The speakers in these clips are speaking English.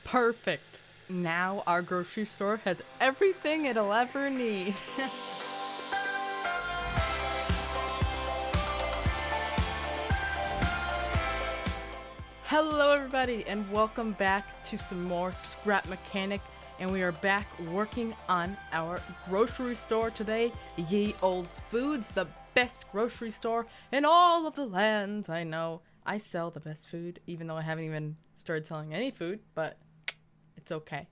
Perfect. Now our grocery store has everything it'll ever need. Hello everybody and welcome back to some more Scrap Mechanic, and we are back working on our grocery store today. Ye Olds Foods, the best grocery store in all of the lands. I know I sell the best food, even though I haven't even started selling any food, but it's okay.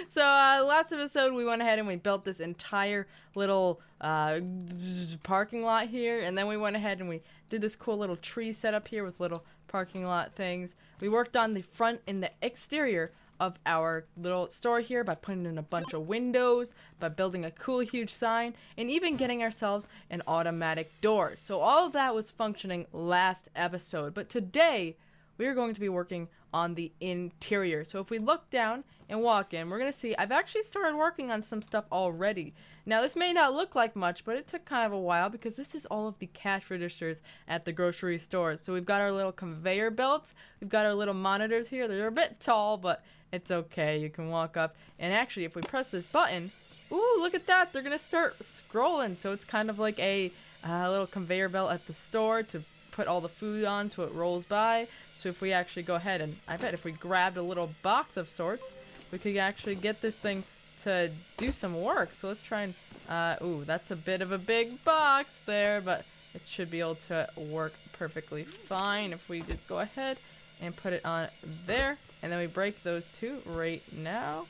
So last episode we went ahead and we built this entire little parking lot here, and then we went ahead and we did this cool little tree setup here with little parking lot things. We worked on the front and the exterior of our little store here by putting in a bunch of windows, by building a cool huge sign, and even getting ourselves an automatic door. So all of that was functioning last episode, but today we are going to be working on the interior. So if we look down and walk in, we're going to see I've actually started working on some stuff already. Now this may not look like much, but it took kind of a while because this is all of the cash registers at the grocery store. So we've got our little conveyor belts, we've got our little monitors here. They're a bit tall, but it's okay. You can walk up, and actually if we press this button, ooh, look at that, they're going to start scrolling. So it's kind of like a little conveyor belt at the store to put all the food on so it rolls by. So if we actually go ahead and I bet if we grabbed a little box of sorts, we could actually get this thing to do some work. So let's try and ooh, that's a bit of a big box there, but it should be able to work perfectly fine if we just go ahead and put it on there, and then we break those two right now.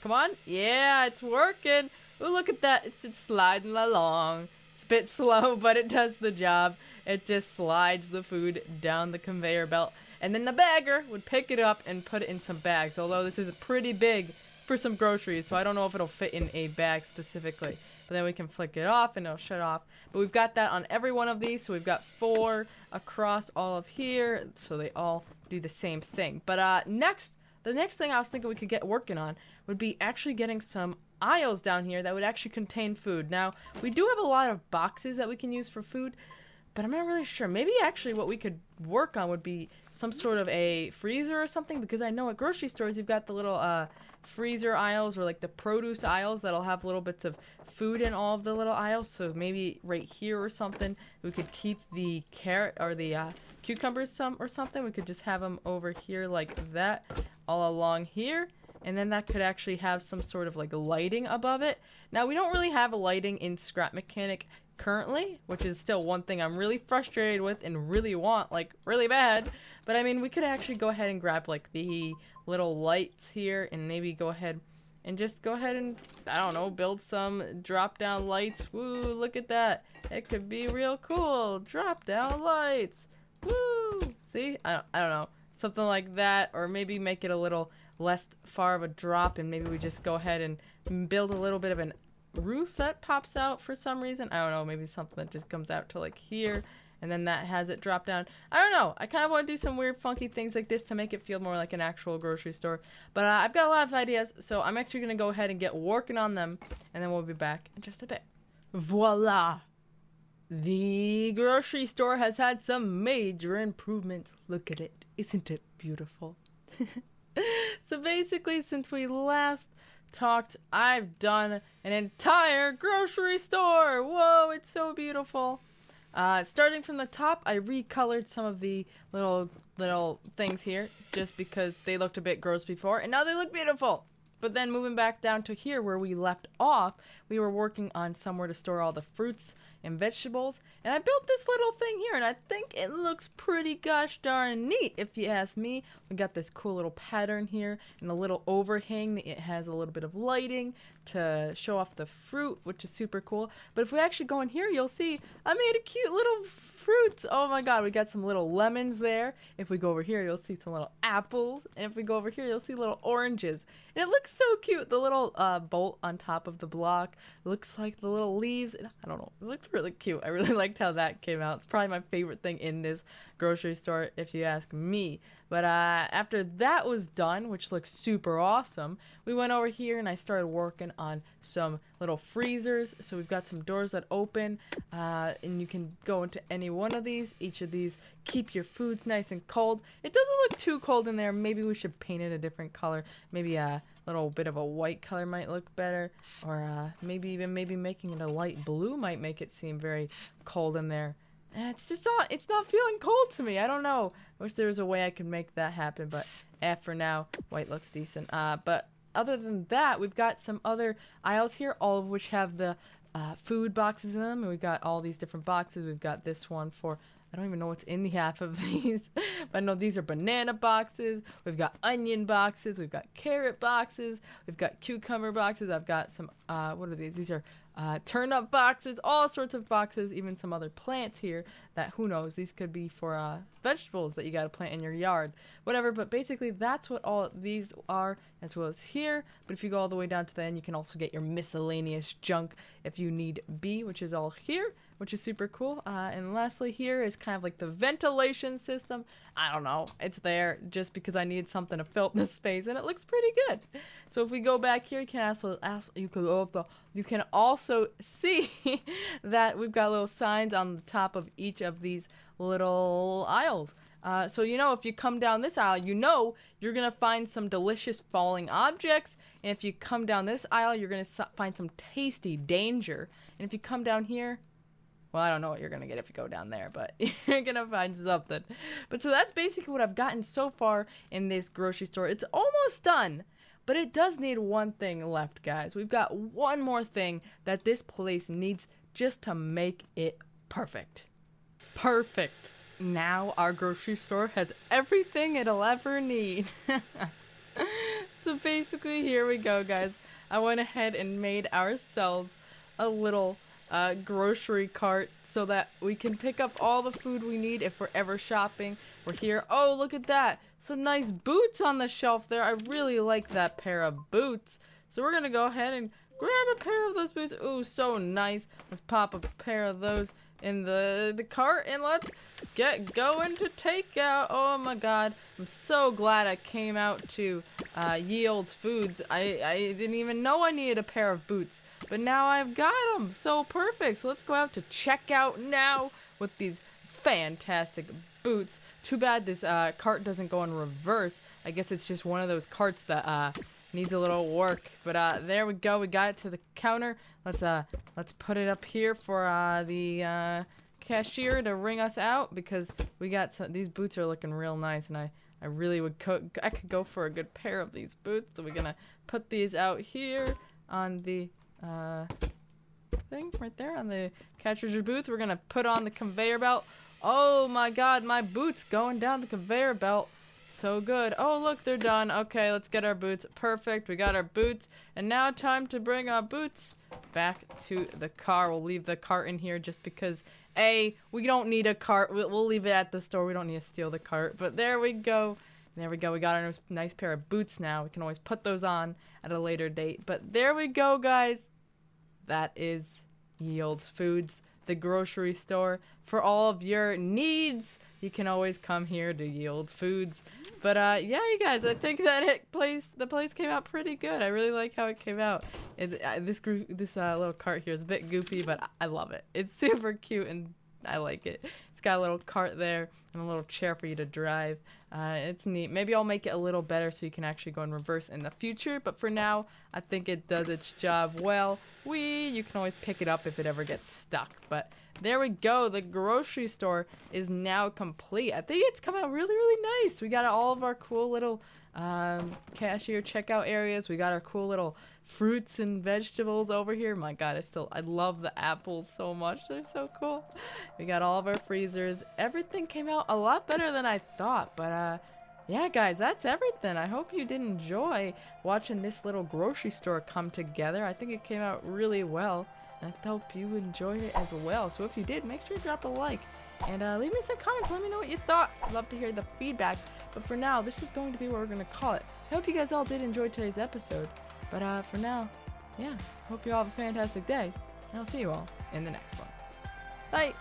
Come on. Yeah, it's working. Ooh, look at that. It's just sliding along. It's a bit slow, but it does the job. It just slides the food down the conveyor belt, and then the bagger would pick it up and put it in some bags, although this is pretty big for some groceries, so I don't know if it'll fit in a bag specifically. But then we can flick it off and it'll shut off. But we've got that on every one of these, so we've got 4 across all of here, so they all do the same thing. But the next thing I was thinking we could get working on would be actually getting some aisles down here that would actually contain food. Now, we do have a lot of boxes that we can use for food, but I'm not really sure. Maybe actually what we could work on would be some sort of a freezer or something, because I know at grocery stores you've got the little freezer aisles, or like the produce aisles that'll have little bits of food in all of the little aisles. So maybe right here or something we could keep the carrot or the cucumbers or something. We could just have them over here like that all along here. And then that could actually have some sort of like lighting above it. Now we don't really have a lighting in Scrap Mechanic currently, which is still one thing I'm really frustrated with and really want, like really bad. But I mean, we could actually go ahead and grab like the little lights here and maybe go ahead and just go ahead and, I don't know, build some drop down lights. Woo, look at that. It could be real cool. Drop down lights. Woo. See? I don't know. Something like that, or maybe make it a little less far of a drop, and maybe we just go ahead and build a little bit of an roof that pops out for some reason. I don't know, maybe something that just comes out to like here, and then that has it drop down. I don't know. I kind of want to do some weird funky things like this to make it feel more like an actual grocery store. But I've got a lot of ideas, so I'm actually going to go ahead and get working on them, and then we'll be back in just a bit. Voila! The grocery store has had some major improvements. Look at it. Isn't it beautiful? So basically, since we last talked, I've done an entire grocery store. Whoa, it's so beautiful. Starting from the top, I recolored some of the little things here just because they looked a bit gross before, and now they look beautiful. But then moving back down to here where we left off, we were working on somewhere to store all the fruits and vegetables, and I built this little thing here, and I think it looks pretty gosh darn neat if you ask me. We got this cool little pattern here and a little overhang. It has a little bit of lighting to show off the fruit, which is super cool. But if we actually go in here, you'll see I made a cute little fruits. Oh my god, we got some little lemons there. If we go over here, you'll see some little apples, and if we go over here, you'll see little oranges, and it looks so cute. The little bolt on top of the block looks like the little leaves, and I don't know, it looks really cute. I really liked how that came out. It's probably my favorite thing in this grocery store if you ask me. But after that was done, which looks super awesome, we went over here and I started working on some little freezers. So we've got some doors that open, and you can go into any one of these. Each of these keep your foods nice and cold. It doesn't look too cold in there. Maybe we should paint it a different color. Maybe a little bit of a white color might look better, or maybe making it a light blue might make it seem very cold in there. It's not feeling cold to me. I don't know. I wish there was a way I could make that happen, but for now, white looks decent. But other than that, we've got some other aisles here, all of which have the food boxes in them. And we've got all these different boxes. We've got this one for, I don't even know what's in the half of these, but I know these are banana boxes. We've got onion boxes. We've got carrot boxes. We've got cucumber boxes. I've got some, what are these? These are turnip boxes, all sorts of boxes, even some other plants here that, who knows, these could be for vegetables that you got to plant in your yard, whatever. But basically that's what all these are, as well as here. But if you go all the way down to the end, you can also get your miscellaneous junk if you need be, which is all here, which is super cool. And lastly, here is kind of like the ventilation system. I don't know, it's there just because I needed something to fill up the space, and it looks pretty good. So if we go back here, you can also see that we've got little signs on the top of each of these little aisles. So you know, if you come down this aisle, you know you're gonna find some delicious falling objects, and if you come down this aisle, you're gonna find some tasty danger. And if you come down here, well, I don't know what you're going to get if you go down there, but you're going to find something. But so that's basically what I've gotten so far in this grocery store. It's almost done, but it does need one thing left, guys. We've got one more thing that this place needs just to make it perfect. Perfect. Now our grocery store has everything it'll ever need. So basically, here we go, guys. I went ahead and made ourselves a little grocery cart so that we can pick up all the food we need if we're ever shopping. We're here. Oh, look at that. Some nice boots on the shelf there. I really like that pair of boots. So we're going to go ahead and grab a pair of those boots. Ooh, so nice. Let's pop a pair of those in the cart and let's get going to takeout. Oh my god. I'm so glad I came out to Yeold's Foods. I didn't even know I needed a pair of boots, but now I've got them. So perfect. So let's go out to checkout now with these fantastic boots. Too bad this cart doesn't go in reverse. I guess it's just one of those carts that needs a little work. But there we go. We got it to the counter. Let's put it up here for the cashier to ring us out, because we got these boots are looking real nice, and I really would I could go for a good pair of these boots. So we're gonna put these out here on the thing right there on the cashier booth. We're gonna put on the conveyor belt. Oh my god, my boots going down the conveyor belt. So good. Oh, look, they're done. Okay, let's get our boots. Perfect. We got our boots. And now time to bring our boots back to the car. We'll leave the cart in here just because, we don't need a cart. We'll leave it at the store. We don't need to steal the cart. But there we go. There we go. We got our nice pair of boots now. We can always put those on at a later date. But there we go, guys. That is Yeold's Foods, the grocery store. For all of your needs, you can always come here to Yeold's Foods. But yeah, you guys, I think that the place came out pretty good. I really like how it came out. This little cart here is a bit goofy, but I love it. It's super cute and I like it. It's got a little cart there and a little chair for you to drive. It's neat. Maybe I'll make it a little better so you can actually go in reverse in the future. But for now, I think it does its job well. You can always pick it up if it ever gets stuck. But there we go. The grocery store is now complete. I think it's come out really, really nice. We got all of our cool little cashier checkout areas. We got our cool little fruits and vegetables over here. My god, I love the apples so much. They're so cool. We got all of our freezers. Everything came out a lot better than I thought. But yeah, guys, that's everything. I hope you did enjoy watching this little grocery store come together. I think it came out really well. And I hope you enjoyed it as well. So if you did, make sure to drop a like. And leave me some comments. Let me know what you thought. I'd love to hear the feedback. But for now, this is going to be what we're going to call it. I hope you guys all did enjoy today's episode. But for now, yeah, hope you all have a fantastic day. And I'll see you all in the next one. Bye!